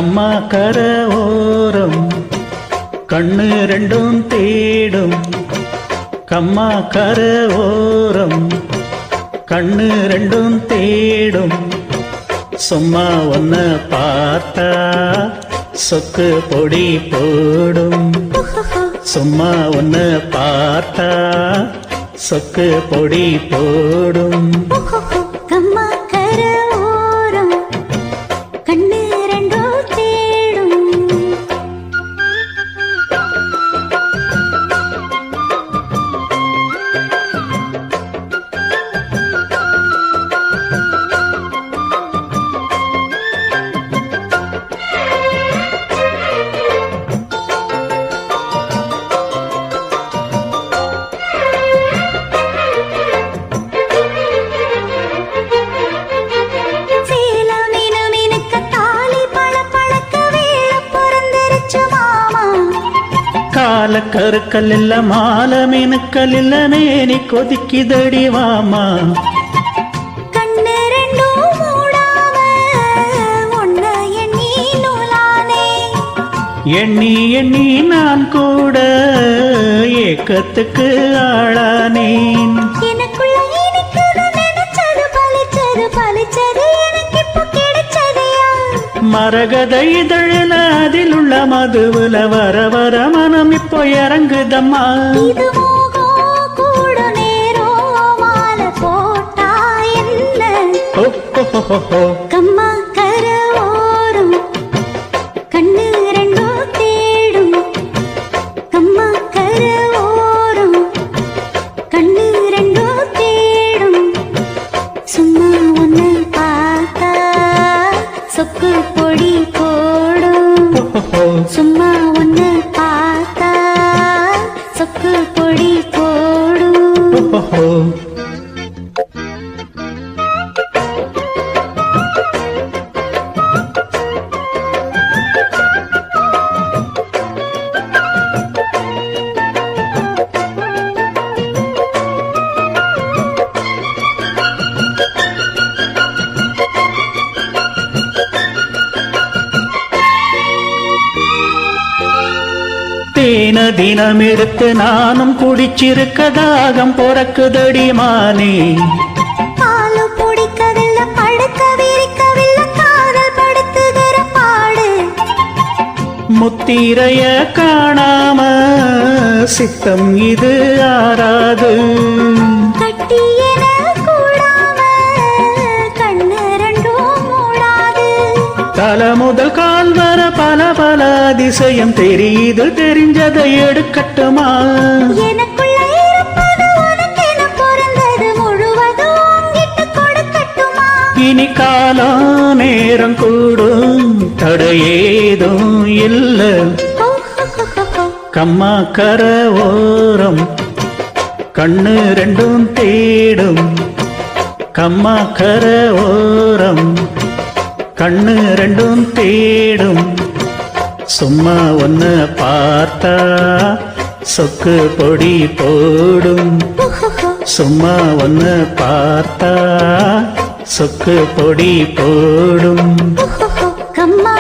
கம்மா கர ஓரம் கண்ணு ரெண்டும் தேடும். கம்மா கர ஓரம் கண்ணு ரெண்டும் தேடும். சும்மா ஒன்ன பார்த்தா சொக்கு பொடி போடும். சும்மா ஒன்ன பார்த்தா சொக்கு பொடி போடும். கம்மா கர ஓரம் கண்ணு ரெண்டோ தேடும். காலக்கருக்கள் இல்ல மால மீனுக்கள் இல்ல நேனி கொதிக்குதடி வாமா. கண்ணு ரெண்டும் மூடாம ஒன்ன எண்ணி நூலானே. எண்ணி எண்ணி நான் கூட ஏக்கத்துக்கு ஆளானேன். எனக்குள்ள இனிக்குது நினைச்சது பலிச்சது பலிச்சது எனக்கு இப்போ கிடைச்சதையா. மரகத இதழில அதில் உள்ள மதுவுல வர வர மனம் இப்போ இறங்குதம்மா. இது மோகம் கூட நேரம் மாலை போட்டா என்ன. கம்மா கர ஓரம் கண்ணு ரெண்டோ தேடும். கம்மா கர ஓரம் கண்ணு ரெண்டோ தேடும். சும்மா ஒன்னு பார்த்தா சொக்கு பொடி போடும். சும்மா ஒன்னு பார்த்தா சொக்கு பொடி போடும். தேன தினம் எடுத்து நானும் குடிச்சிருக்க தாகம் பொறக்குதடி மானே. பாலு பிடிக்கவில்லை படுக்க விரிக்கவில்லை காதல் படுத்துகிற பாடு. முத்திரைய காணாம சித்தம் இது ஆறாது. கட்டி என கூடாம கண்ணு ரெண்டும் மூடாது. தல முதல் கால் வர பல பல அதிசயம் தெரியுது தெரிஞ்சதை எடுக்கட்டுமா. எனக்குள்ள இருப்பது உனக்கென பிறந்தது முழுவதும் உன்கிட்ட கொடுக்கட்டுமா. இனி காலம் நேரம் கூடும் தடையேதும் இல்ல. கம்மா கர ஓரம் கண்ணு ரெண்டும் தேடும். கம்மா கர ஓரம் கண்ணு ரெண்டும் தேடும். சும்மா ஒன்ன பார்த்தா சொக்கு பொடி போடும். சும்மா ஒன்ன பார்த்தா சொக்கு பொடி போடும். கம்மா